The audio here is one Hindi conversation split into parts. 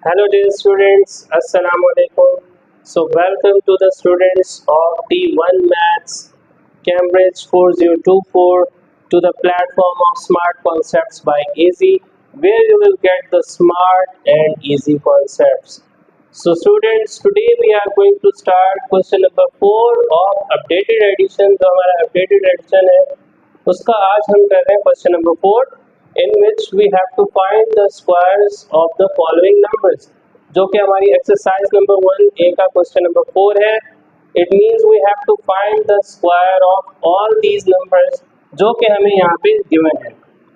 Hello dear students, Assalamu alaikum. So welcome to the students of T1 Maths Cambridge 4024 to the platform of Smart Concepts by Easy, where you will get the smart and easy concepts. So students, today we are going to start question number 4 of updated edition. जो हमारा updated edition है उसका आज हम कर रहे हैं question number 4 in which we have to find the squares of the following numbers, जो कि हमारी एक्सरसाइज नंबर 1 ए का क्वेश्चन नंबर 4 है. It means we have to find the square of all these numbers जो कि हमें यहाँ पे गिवन है.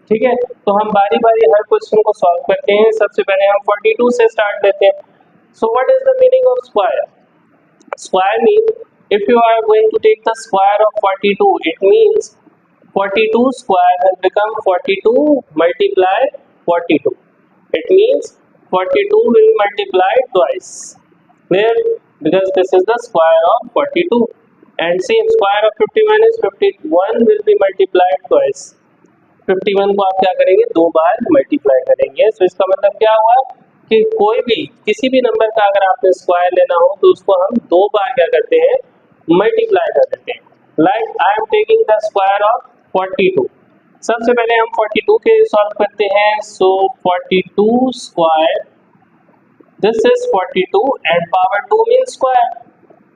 ठीक है, तो हम बारी बारी हर क्वेश्चन को सॉल्व करते हैं. सबसे पहले हम 42 से स्टार्ट लेते हैं. So what is the meaning of square? Square means if you are going to take the square of 42, it means 42 square will become 42 multiply 42. It means 42 will multiply twice. Clear? Because this is the square of 42. And same square of 51 is 51 will be multiplied twice. 51 को आप क्या करेंगे? दो बार मल्टीप्लाई करेंगे. So इसका मतलब क्या हुआ कि कोई भी किसी भी नंबर का अगर आपने स्क्वायर लेना हो तो उसको हम दो बार क्या करते हैं? मल्टीप्लाई कर देते हैं. Like I am taking the square of 42. सबसे पहले हम 42 के सॉल्व करते हैं. So 42 square, this is 42 and power 2 means square.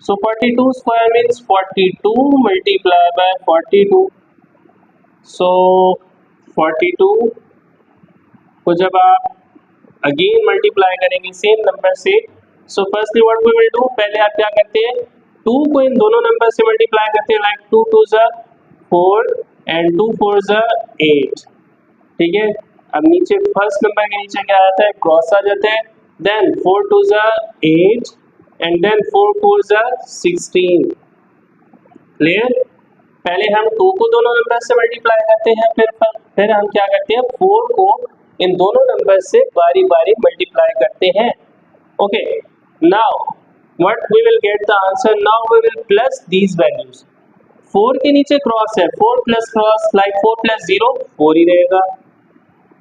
So 42 square means 42 multiply by 42. So 42 को जब आप अगेन मल्टीप्लाई करेंगे सेम नंबर से, so firstly what we will do, पहले आप क्या करते हैं? 2 को इन दोनों नंबर से मल्टीप्लाई करते हैं. लाइक 2 2 जा 4 एंड 2 4 जा 8. ठीक है, अब नीचे फर्स्ट नंबर के नीचे क्या आता है? क्रॉस आ जाता है. देन 4 2 जा 8 एंड देन 4 4 जा 16. क्लियर? पहले हम 2 को दोनों नंबर से मल्टीप्लाई करते हैं, फिर हम क्या करते हैं? 4 को इन दोनों नंबर से बारी बारी मल्टीप्लाई करते हैं. Okay, now what we will get the answer. Now we will plus these values. 4 के नीचे क्रॉस है, 4 प्लस क्रॉस लाइक 4 प्लस 0 4 ही रहेगा.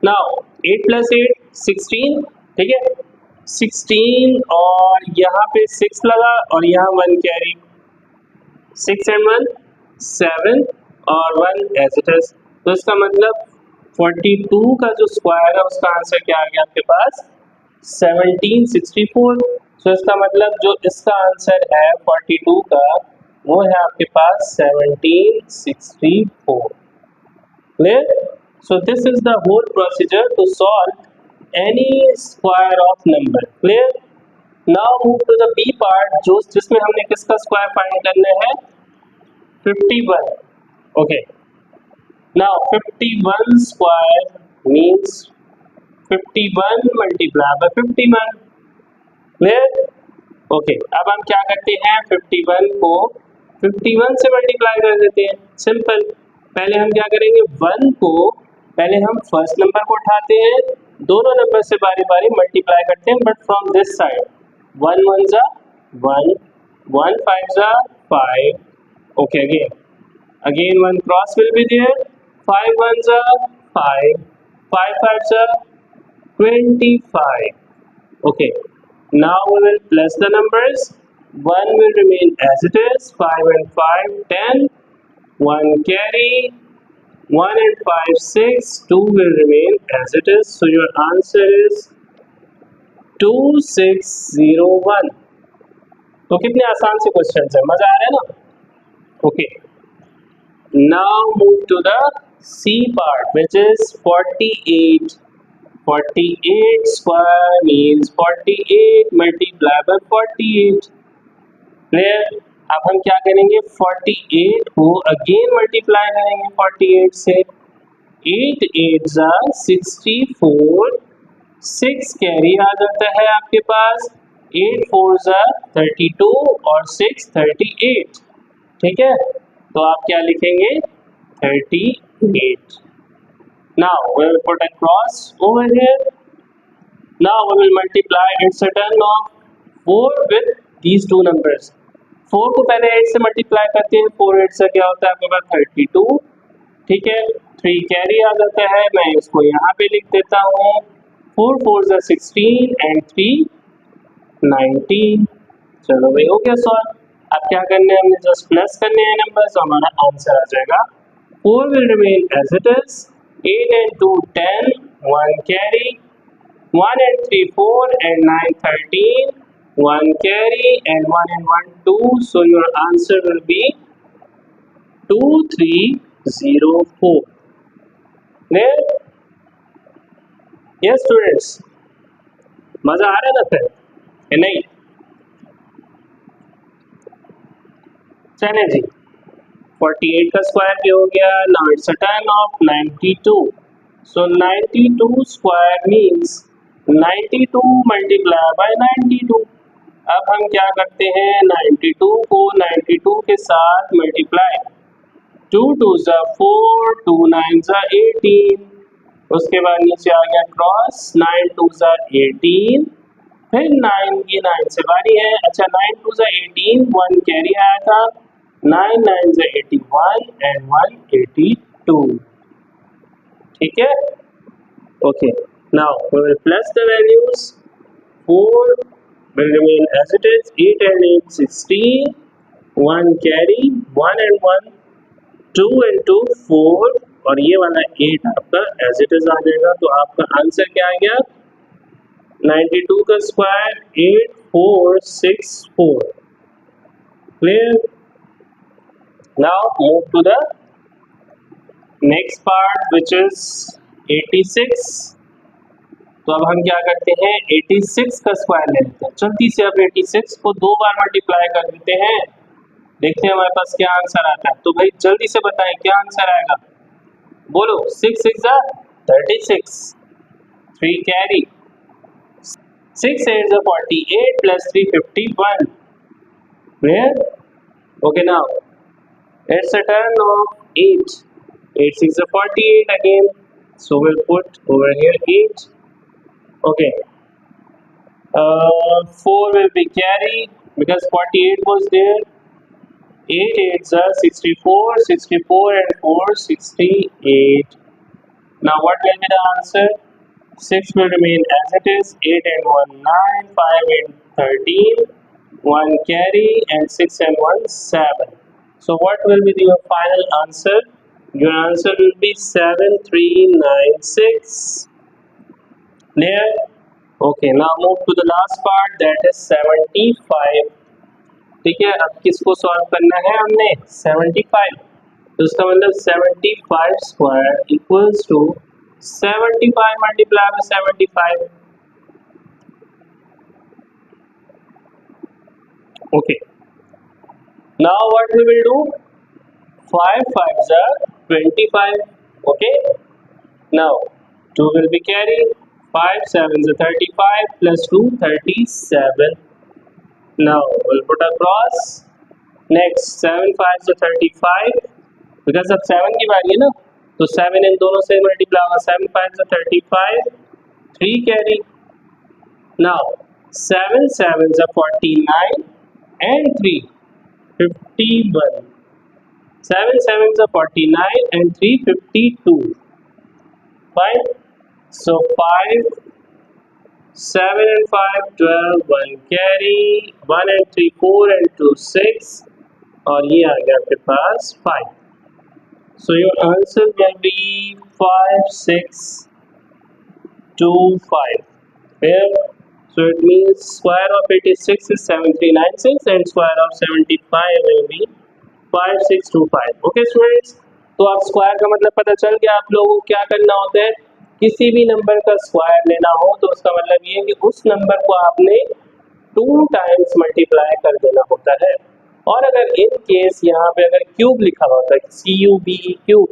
Now 8 plus 8 16. ठीक है, 16 और यहाँ पे 6 लगा और यहाँ 1 कैरी. 6 एंड 1 7 और 1 एज इट इज. तो इसका मतलब 42 का जो स्क्वायर है उसका आंसर क्या आ गया आपके पास? 1764. तो इसका मतलब जो इसका आंसर है 42 का वो है आपके पास 1764. Clear? So this is the whole procedure to solve any square of number. Clear? Now move to the B part, जो जिसमें हमने किसका स्क्वायर फाइंड करना है? 51. Okay, now 51 square means 51 multiplied by 51. clear? okay, अब हम क्या करते हैं? 51 को 51 से मल्टीप्लाई कर देते हैं. सिंपल. पहले हम क्या करेंगे? 1 को पहले हम फर्स्ट नंबर को उठाते हैं, दोनों नंबर से बारी बारी मल्टीप्लाई करते हैं, बट फ्रॉम दिस साइड. 1 1 जा 1, 1 5 जा 5. okay, again 1 cross will be there. 5 1 जा 5, 5 5 जा 25. okay, now we will plus the numbers. 1 will remain as it is, 5 and 5 10, 1 carry, 1 and 5 6, 2 will remain as it is. So your answer is 2601. तो कितने आसान से क्वेश्चन है, मजा आ रहा है ना? Okay, now move to the C part, which is 48. 48 square means 48 multiplied by 48. Clear? अब हम क्या करेंगे? 48 को अगेन मल्टीप्लाई करेंगे 48 से. 8 8 जा 64, 6 कैरी आ जाता है आपके पास. 8 4 जा 32 और 6 38. ठीक है, तो आप क्या लिखेंगे? 38. Now we will put a cross over here. Now we will multiply its return of 4 with these two numbers. 4 को पहले 8 से मल्टीप्लाई करते हैं. 4 8 से क्या होता है आपके पास? 32. ठीक है, 3 कैरी आ जाता है. मैं इसको यहाँ पे लिख देता हूँ. 4 4 जा 16 एंड 3 19। चलो भाई हो गया सॉल्व। अब क्या करने हैं, हमने जस्ट प्लस करने हैं नंबर्स, हमारा आंसर आ जाएगा 4 will remain as it is, 8 and 2 10, 1 carry, 1 and 3 4 and 9 13, 1 carry and 1 and 1 2, so your answer will be 2304. Clear? Yes students, मजा आ रहा है ना फिर या नहीं? चले जी, 48 का स्क्वायर भी हो गया। Now it's a turn off 92, so 92 square means 92 multiply by 92। अब हम क्या करते हैं, 92 को 92 के साथ मल्टीप्लाई, 2 2 जा 4, 2 9 जा 18, उसके बाद नीचे आ गया क्रॉस, 9 2 जा 18, फिर 9 की 9 से बारी है। अच्छा 9 2 जा 18, 1 कैरी आया था, 9 9 जा 81 एंड 182। ठीक है, okay. Now we will plus the values, 4 will remain as it is, 8 and 8 16, 1 carry, 1 and 1 2 and 2 4, और ये वाला 8 आपका एज इट इज आ जाएगा। तो आपका आंसर क्या आ गया, 92 का square 8464। Clear? Now move to the next part which is 86। तो अब हम क्या करते हैं, 86 का स्क्वायर ले लेते हैं। जल्दी से अब 86 को 2 बार मल्टीप्लाई कर देते हैं, देखते हैं हमारे पास क्या आंसर आता है। तो भाई जल्दी से बताएं क्या आंसर आएगा, बोलो। 6 6 जा 36, 3 कैरी, 6 8 जा 48 plus 3 51। Clear? Okay, now it's a turn of 8, 8 6 जा 48 again, so we'll put over here 8. Okay, 4 will be carry because 48 was there, 8 8 are 64, 64 and 4 68. Now what will be the answer? 6 will remain as it is, 8 and 1 9, 5 and 13, 1 carry and 6 and 1 7. So what will be your final answer? Your answer will be 7396. Clear? Okay, now move to the last part, that is 75. ठीक है, अब किसको सॉल्व करना है हमने, 75। तो इसका मतलब 75 square equals to 75 multiply by 75। Okay, now what we will do, 5 5 जा 25। Okay, now 2 will be carried, 5 7 जा 35 plus 2 37। Now we'll put across, next 7 5 से 35, because अब 7 की बारी है ना, तो 7 इन दोनों से मल्टीप्लाई होगा, 7 5 से 35, 3 कैरी। Now 7 7 से 49 and 3 51, 7 7 से 49 and 3 52। Fine, so 5 7 and 5 12, 1 carry, 1 and 3 4 and 2 6, और ये आ गया आपके पास 5। So your answer will be 5625. Here, so it means square of 86 is 7396 and square of 75 will be 5625. Okay students, तो आप स्क्वायर का मतलब पता चल गया आप लोगों को क्या करना होता है। किसी भी नंबर का स्क्वायर लेना हो तो उसका मतलब ये है कि उस नंबर को आपने 2 टाइम्स मल्टीप्लाई कर देना होता है। और अगर इन केस यहाँ पे अगर क्यूब लिखा होता है, CUB क्यूब,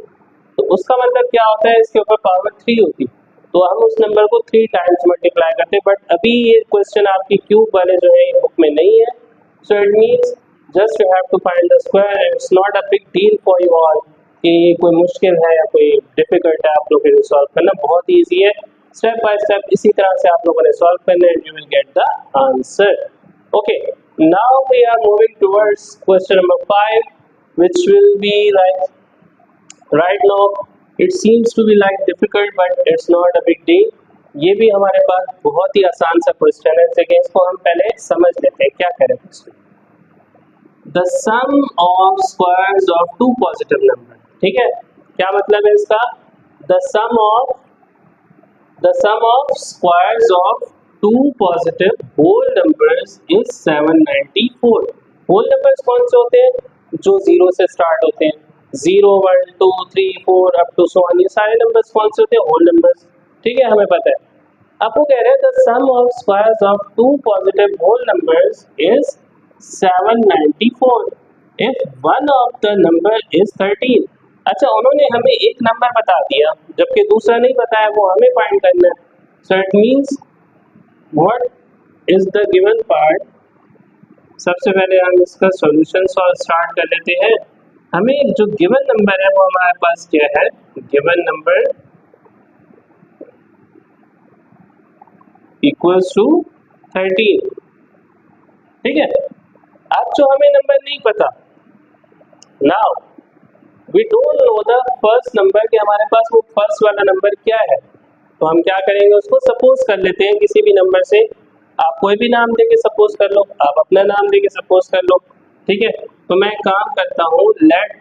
तो उसका मतलब क्या होता है, इसके ऊपर पावर 3 होती, तो हम उस नंबर को 3 टाइम्स मल्टीप्लाई करते हैं। बट अभी ये क्वेश्चन आपकी क्यूब वाले जो है बुक में नहीं है, so it means just you have to find the square and it's not a big deal for you all कि ये कोई मुश्किल है या कोई डिफिकल्ट है, आप लोग के लिए सॉल्व करना बहुत ईजी है। स्टेप बाय स्टेप इसी तरह से आप लोगों ने सॉल्व करना है, you will get the answer. Okay, now we are moving towards question number 5 which will be like, right now it seems to be like difficult but it's not a big deal. ये भी हमारे पास बहुत ही आसान सा क्वेश्चन है, लेकिन इसको हम पहले समझ लेते हैं क्या करें। The sum of squares of two positive number, ठीक है, क्या मतलब है इसका? The sum of squares of two positive whole numbers is 794। Whole numbers कौन से होते हैं? जो जीरो से स्टार्ट होते हैं, 0 1 2 3 4 अप टू सो ऑन, ये सारे नंबर्स कौन से होते हैं? होल नंबर्स, ठीक है, हमें पता है। अब वो कह रहे हैं the sum of squares of two positive whole numbers is 794 if one of the number is 13। अच्छा, उन्होंने हमें एक नंबर बता दिया जबकि दूसरा नहीं बताया, वो हमें फाइंड करना है। So it means what is the given part. सबसे पहले हम इसका सॉल्यूशन स्टार्ट कर लेते हैं। हमें जो गिवन नंबर है वो हमारे पास क्या है? गिवन नंबर इक्वल्स टू 13, ठीक है। अब जो हमें नंबर नहीं पता, now we don't know the first number, कि हमारे पास वो फर्स्ट वाला नंबर क्या है। तो हम क्या करेंगे, उसको सपोज कर लेते हैं किसी भी नंबर से। आप कोई भी नाम देके सपोज कर लो, आप अपना नाम देके सपोज कर लो, ठीक है। तो मैं काम करता हूँ, let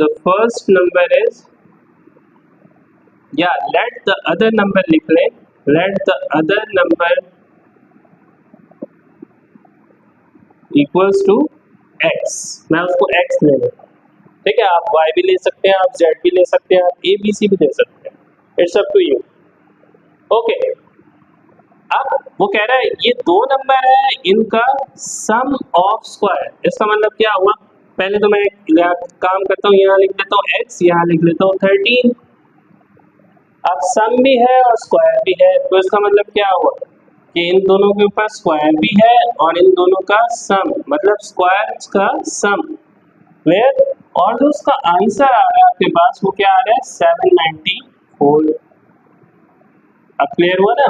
the first number is, या लेट द अदर नंबर लिख लें, let the other number equals to x। मैं उसको x ले लूँ, ठीक है। आप y भी ले सकते हैं, आप z भी ले सकते हैं, आप a b c भी ले सकते हैं, it's up to you. Okay, अब वो कह रहा है ये दो नंबर है, इनका सम ऑफ स्क्वायर, इसका मतलब क्या हुआ? पहले तो मैं काम करता हूँ, यहाँ लिख देता हूँ x, यहाँ लिख लेता हूँ 13। अब सम भी है और स्क्वायर भी है, तो इसका मतलब क्या हुआ कि इन दोनों के ऊपर स्क्वायर भी है और इन दोनों का सम, मतलब स्क्वायर का सम, वेयर, और जो उसका आंसर आ रहा है आपके पास वो क्या आ रहा है? 794। अब क्लियर हुआ ना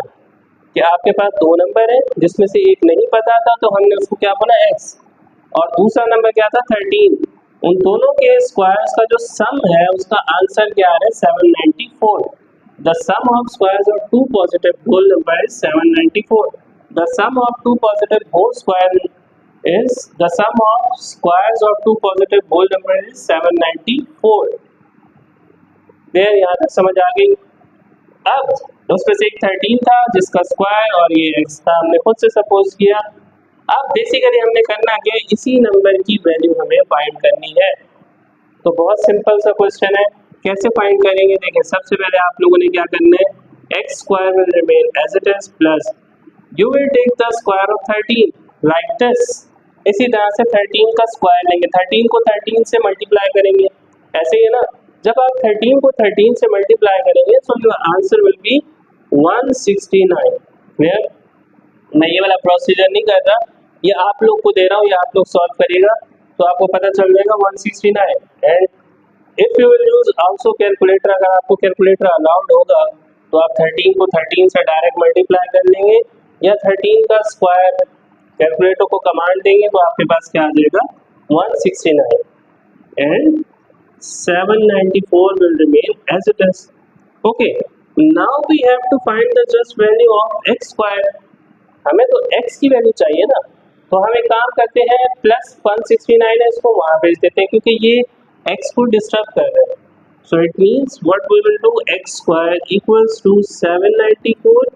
कि आपके पास दो नंबर है जिसमें से एक नहीं पता था, तो हमने उसको क्या बोला? x, और दूसरा नंबर क्या था? 13। उन दोनों के स्क्वायर्स का जो सम है उसका आंसर क्या आ रहा है? 794। The sum of squares of two positive whole number is 794। The sum of two positive whole square is the sum of squares of two positive whole number is 794। देर यहाँ तक समझ आ गई। अब उसमें से एक 13 था जिसका स्क्वायर और ये x था, हमने खुद से सपोज किया। अब बेसिकली हमने करना क्या है, इसी नंबर की वैल्यू हमें फाइंड करनी है। तो बहुत सिंपल सा क्वेश्चन है, कैसे फाइंड करेंगे? देखिए, सबसे पहले आप लोगों ने क्या करना है, x square will remain as it is plus you will take the square of 13 like this. इसी तरह से 13 का स्क्वायर लेंगे, 13 को 13 से मल्टीप्लाई करेंगे, ऐसे ही है ना। जब आप 13 को 13 से मल्टीप्लाई करेंगे so your answer will be 169। Clear? मैं ये वाला प्रोसीजर नहीं कर रहा, ये आप लोग को दे रहा हूँ, ये आप लोग सॉल्व करिएगा तो आपको पता चल जाएगा 169। And if you will use also calculator, अगर आपको कैलकुलेटर अलाउड होगा तो आप 13 को 13 से डायरेक्ट मल्टीप्लाई कर लेंगे, या 13 का स्क्वायर कैलकुलेटर को कमांड देंगे तो आपके पास क्या आ जाएगा? 169 and 794 will remain as it is. Okay, now we have to find the just value of x square। हमें तो x की वैल्यू चाहिए ना, तो हम एक काम करते हैं, प्लस 169 है इसको वहां भेज देते हैं क्योंकि ये x को डिस्टर्ब कर रहे हैं। So it means what we will do, x square equals to 794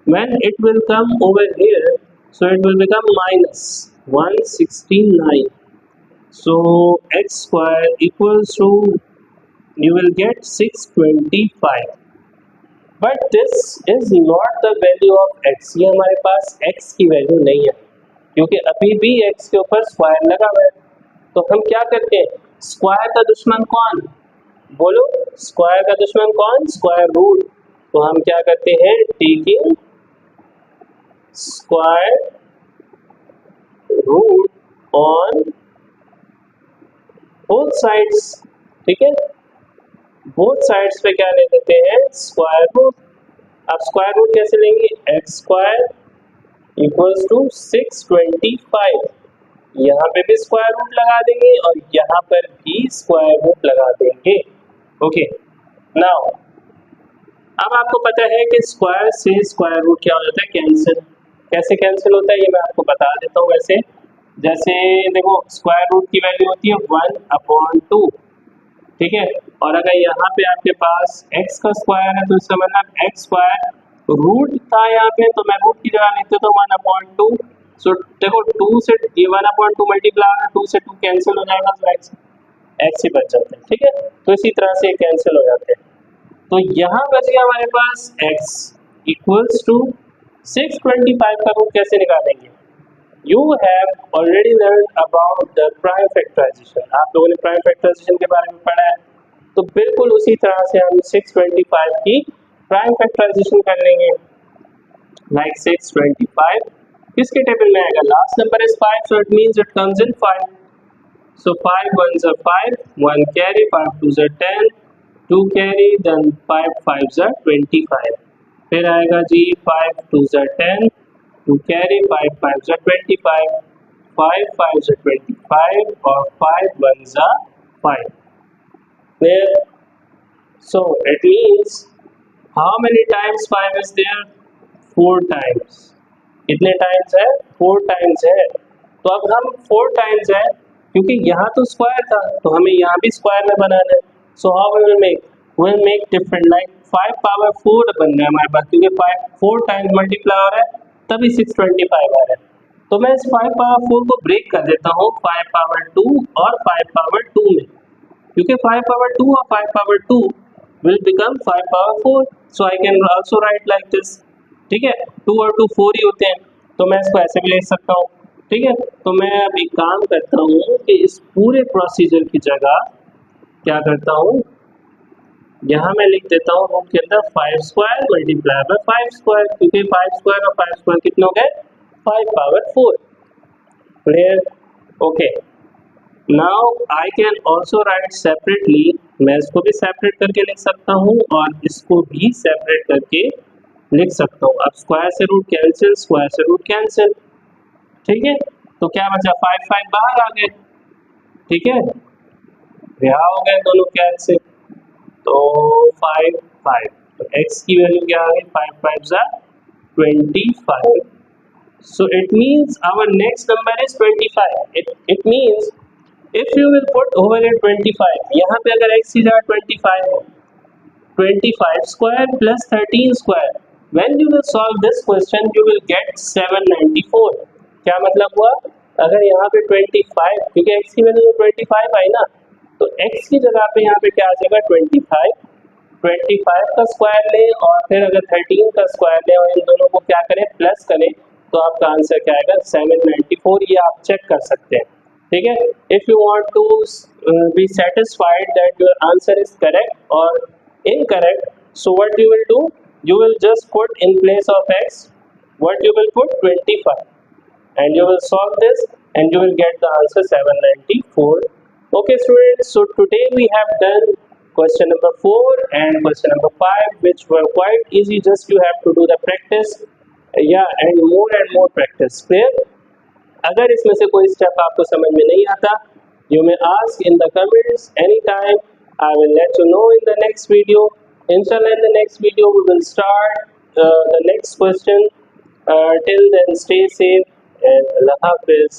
when it will come over here, so it will become minus 169। so x square equals to, you will get 625, but this is not the value of x। ये हमारे पास x की वैल्यू नहीं है क्योंकि अभी भी x के ऊपर स्क्वायर लगा हुआ है। तो हम क्या करते हैं, स्क्वायर का दुश्मन कौन? बोलो, स्क्वायर का दुश्मन कौन? Square root. तो हम क्या करते हैं, taking square root on both sides, ठीक है, बोथ साइड्स पे क्या ले लेते हैं, स्क्वायर रूट। अब स्क्वायर रूट कैसे लेंगे, एक्स स्क्वायर इक्वल्स टू 625, यहाँ पे भी स्क्वायर रूट लगा देंगे और यहाँ पर भी स्क्वायर रूट लगा देंगे। ओके, नाउ अब आपको पता है कि स्क्वायर से स्क्वायर रूट क्या हो जाता है, कैंसिल। कैसे कैंसिल होता है ये मैं आपको बता देता हूँ। वैसे जैसे देखो स्क्वायर रूट की वैल्यू होती है 1/2, ठीक है, और अगर यहाँ पे आपके पास x का स्क्वायर है तो इसका मतलब x स्क्वायर रूट था यहाँ पे, तो मैं रूट की जगह लिखते तो 1/2। सो देखो 2 से ये 1/2 मल्टीप्लाई 2 से 2 कैंसिल हो जाएगा, तो x ही बच जाते हैं, ठीक है। तो इसी तरह से कैंसिल हो जाते हैं। तो यहाँ बच गया हमारे पास x इक्वल्स टू 625 का रूट कैसे निकालेंगे। You have already learn about the prime factorization, आप लोगों ने प्राइम फैक्टराइजेशन के बारे में पढ़ा है, तो बिल्कुल उसी तरह से हम 625 की प्राइम फैक्टराइजेशन कर लेंगे। लाइक 625 किसके टेबल में आएगा, last number is 5, so it means it comes in 5. So 5 ones are 5, 1 carry, 5 twos are 10, 2 carry, then 5 fives are 25. फिर आएगा जी 5 twos are 10, 2 carry, 5 fives are 25, 5 fives are 25 और 5 ones are 5. There. So it means how many times 5 is there? 4 times. कितने टाइम्स है, 4 टाइम्स है। तो अब हम 4 टाइम्स है क्योंकि यहाँ तो स्क्वायर था तो हमें यहाँ भी स्क्वायर में बनाना है। So how we will make different, like 5 power 4 बन रहा है हमारे पास, क्योंकि 4 टाइम्स मल्टीप्लाई हो रहा है तभी 625 आ रहा है। तो मैं इस 5 पावर 4 को ब्रेक कर देता हूँ 5 पावर 2 और 5 पावर 2 में, क्योंकि 5 पावर 2 और 5 power 2 will become 5 power 4, so I can also write like this, ठीक है। 2 और 2 4 ही होते हैं, तो मैं इसको ऐसे भी लिख सकता हूँ, ठीक है। तो मैं अभी काम करता हूँ कि इस पूरे प्रोसीजर की जगह क्या करता हूँ, यहाँ मैं लिख देता हूँ रूट के अंदर 5 स्क्वायर मल्टीप्लाई बाय 5 स्क्वायर, क्योंकि 5 स्क्वायर और 5 स्क्वायर कितने हो गए, 5 power 4। Clear, okay. Now I can also right separately, मैं इसको भी सेपरेट करके लिख सकता हूँ और इसको भी सेपरेट करके लिख सकता हूँ। अब स्क्वायर से रूट कैंसिल, स्क्वायर से रूट कैंसिल, ठीक है। तो क्या बचा, 5 5 बाहर आ गए, ठीक है, यहाँ हो गए दोनों कैंसिल, तो 5 5, तो x की वैल्यू क्या आ गई, 5 5 जा 25। So it means our next number is 25. It means if you will put over it 25, यहाँ पे अगर x की जगह 25 हो, 25 square plus 13 square, when you will solve this question you will get 794. क्या मतलब हुआ, अगर यहाँ पे 25, क्योंकि x की वैल्यू 25 आई ना, तो x की जगह पे यहाँ पे क्या आ जाएगा 25, 25 का स्क्वायर लें और फिर अगर 13 का स्क्वायर लें और इन दोनों को क्या करें, प्लस करें, तो आपका आंसर क्या आएगा 794। ये आप चेक कर सकते हैं, ठीक है। If you want to be satisfied that your answer is correct और incorrect, so what you will do, you will just put in place of x, what you will put 25, and you will solve this and you will get the answer 794. Okay students, so today we have done question number 4 and question number 5, which were quite easy, just you have to do the practice, yeah, and more practice. Clear? अगर इसमें से कोई स्टेप आपको समझ में नहीं आता, you may ask in the comments anytime. I will let you know in the next video. Inshallah, in the next video we will start the next question. Till then, stay safe and Allah Hafiz.